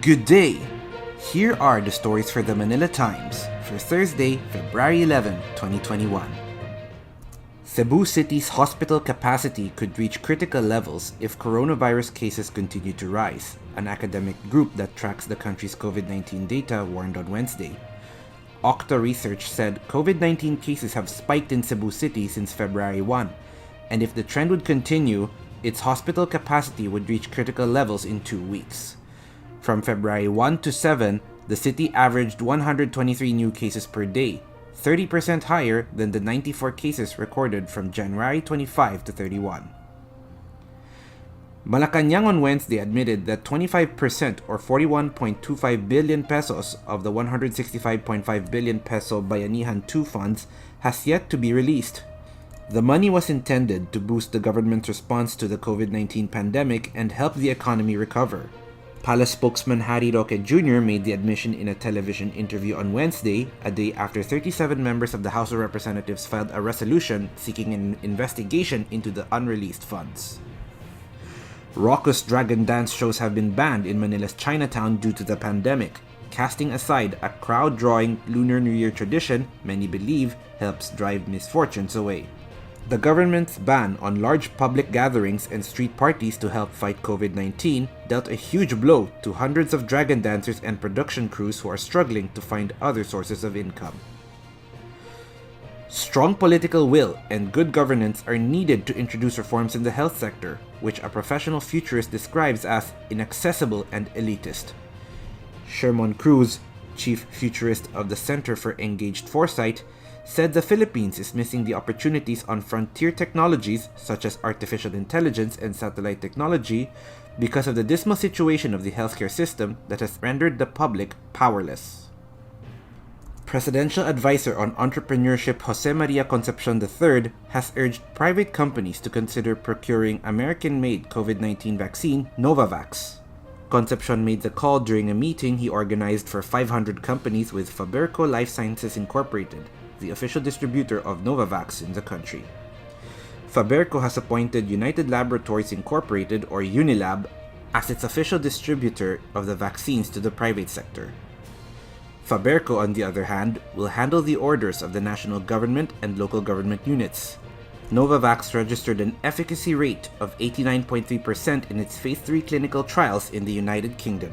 Good day! Here are the stories for the Manila Times for Thursday, February 11, 2021. Cebu City's hospital capacity could reach critical levels if coronavirus cases continue to rise, an academic group that tracks the country's COVID-19 data warned on Wednesday. KUWTT research said COVID-19 cases have spiked in Cebu City since February 1, and if the trend would continue, its hospital capacity would reach critical levels in 2 weeks. From February 1 to 7, the city averaged 123 new cases per day, 30% higher than the 94 cases recorded from January 25 to 31. Malacanang on Wednesday admitted that 25% or 41.25 billion pesos of the 165.5 billion peso Bayanihan 2 funds has yet to be released. The money was intended to boost the government's response to the COVID-19 pandemic and help the economy recover. Palace spokesman Harry Roque Jr. made the admission in a television interview on Wednesday, a day after 37 members of the House of Representatives filed a resolution seeking an investigation into the unreleased funds. Raucous dragon dance shows have been banned in Manila's Chinatown due to the pandemic, casting aside a crowd-drawing Lunar New Year tradition many believe helps drive misfortunes away. The government's ban on large public gatherings and street parties to help fight COVID-19 dealt a huge blow to hundreds of dragon dancers and production crews who are struggling to find other sources of income. Strong political will and good governance are needed to introduce reforms in the health sector, which a professional futurist describes as inaccessible and elitist. Sherman Cruz, chief futurist of the Center for Engaged Foresight, said the Philippines is missing the opportunities on frontier technologies such as artificial intelligence and satellite technology because of the dismal situation of the healthcare system that has rendered the public powerless. Presidential Advisor on Entrepreneurship Jose Maria Concepcion III has urged private companies to consider procuring American-made COVID-19 vaccine Novavax. Concepcion made the call during a meeting he organized for 500 companies with Faberco Life Sciences Incorporated, the official distributor of Novavax in the country. Faberco has appointed United Laboratories Incorporated or Unilab as its official distributor of the vaccines to the private sector. Faberco, on the other hand, will handle the orders of the national government and local government units. Novavax registered an efficacy rate of 89.3% in its Phase 3 clinical trials in the United Kingdom.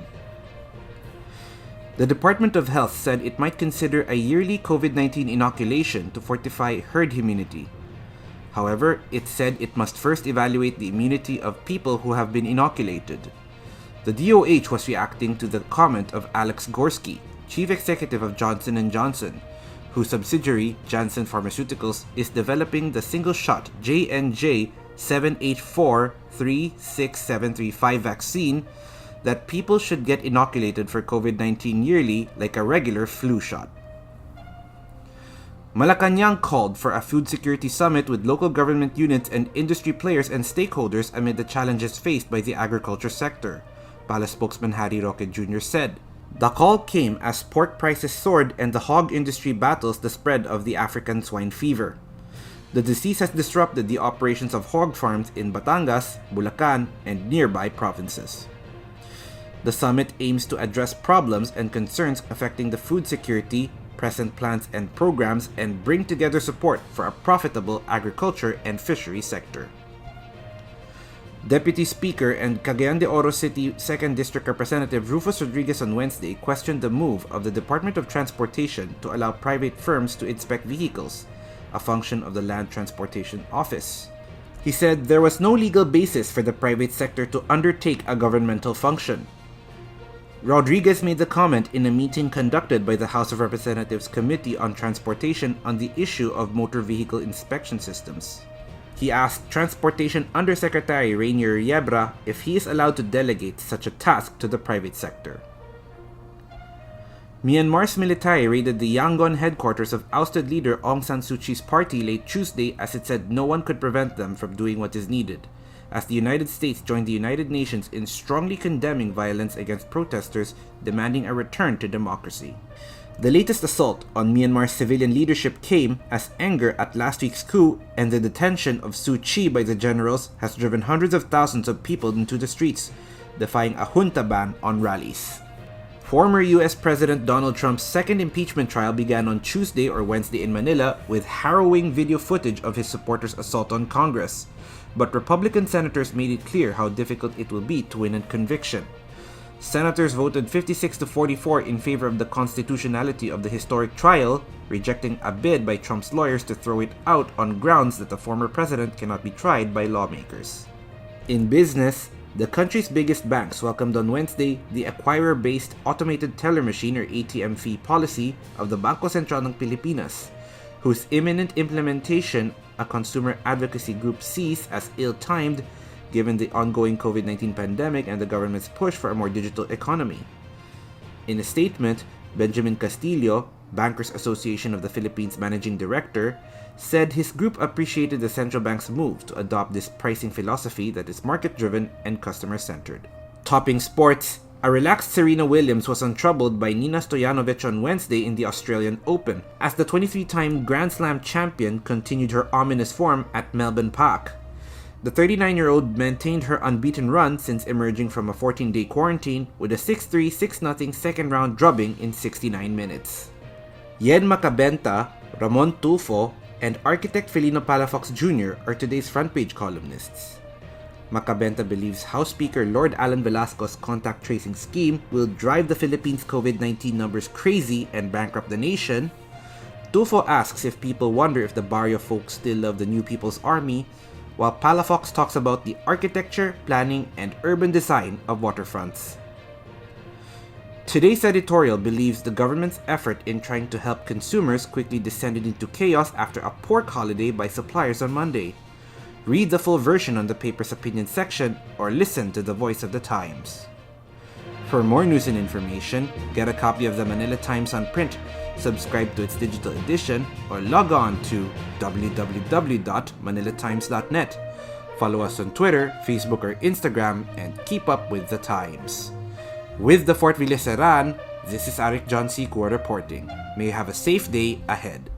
The Department of Health said it might consider a yearly COVID-19 inoculation to fortify herd immunity. However, it said it must first evaluate the immunity of people who have been inoculated. The DOH was reacting to the comment of Alex Gorsky, chief executive of Johnson & Johnson, whose subsidiary, Janssen Pharmaceuticals, is developing the single-shot J&J 784-36735 vaccine that people should get inoculated for COVID-19 yearly like a regular flu shot. Malacanang called for a food security summit with local government units and industry players and stakeholders amid the challenges faced by the agriculture sector, Palace spokesman Harry Roque Jr. said. The call came as pork prices soared and the hog industry battles the spread of the African swine fever. The disease has disrupted the operations of hog farms in Batangas, Bulacan, and nearby provinces. The summit aims to address problems and concerns affecting the food security, present plans and programs, and bring together support for a profitable agriculture and fishery sector. Deputy Speaker and Cagayan de Oro City 2nd District Representative Rufus Rodriguez on Wednesday questioned the move of the Department of Transportation to allow private firms to inspect vehicles, a function of the Land Transportation Office. He said there was no legal basis for the private sector to undertake a governmental function. Rodriguez made the comment in a meeting conducted by the House of Representatives Committee on Transportation on the issue of motor vehicle inspection systems. He asked Transportation Undersecretary Rainier Yebra if he is allowed to delegate such a task to the private sector. Myanmar's military raided the Yangon headquarters of ousted leader Aung San Suu Kyi's party late Tuesday as it said no one could prevent them from doing what is needed, as the United States joined the United Nations in strongly condemning violence against protesters demanding a return to democracy. The latest assault on Myanmar's civilian leadership came as anger at last week's coup and the detention of Suu Kyi by the generals has driven hundreds of thousands of people into the streets, defying a junta ban on rallies. Former US President Donald Trump's second impeachment trial began on Tuesday or Wednesday in Manila with harrowing video footage of his supporters' assault on Congress. But Republican senators made it clear how difficult it will be to win a conviction. Senators voted 56 to 44 in favor of the constitutionality of the historic trial, rejecting a bid by Trump's lawyers to throw it out on grounds that the former president cannot be tried by lawmakers. In business, the country's biggest banks welcomed on Wednesday the acquirer-based automated teller machine or ATM fee policy of the Bangko Sentral ng Pilipinas, whose imminent implementation a consumer advocacy group sees as ill-timed given the ongoing COVID-19 pandemic and the government's push for a more digital economy. In a statement, Benjamin Castillo, Bankers Association of the Philippines Managing Director, said his group appreciated the central bank's move to adopt this pricing philosophy that is market-driven and customer-centered. Topping sports, a relaxed Serena Williams was untroubled by Nina Stojanovic on Wednesday in the Australian Open, as the 23-time Grand Slam champion continued her ominous form at Melbourne Park. The 39-year-old maintained her unbeaten run since emerging from a 14-day quarantine with a 6-3, 6-0 second-round drubbing in 69 minutes. Yen Macabenta, Ramon Tulfo, and architect Felino Palafox Jr. are today's front-page columnists. Macabenta believes House Speaker Lord Alan Velasco's contact tracing scheme will drive the Philippines' COVID-19 numbers crazy and bankrupt the nation. Tulfo asks if people wonder if the barrio folks still love the New People's Army, while Palafox talks about the architecture, planning, and urban design of waterfronts. Today's editorial believes the government's effort in trying to help consumers quickly descended into chaos after a pork holiday by suppliers on Monday. Read the full version on the paper's opinion section or listen to the voice of the Times. For more news and information, get a copy of the Manila Times on print, subscribe to its digital edition, or log on to www.manilatimes.net. Follow us on Twitter, Facebook, or Instagram, and keep up with the Times. With the Fort Villa Seran, this is Arik John C. Kua reporting. May you have a safe day ahead.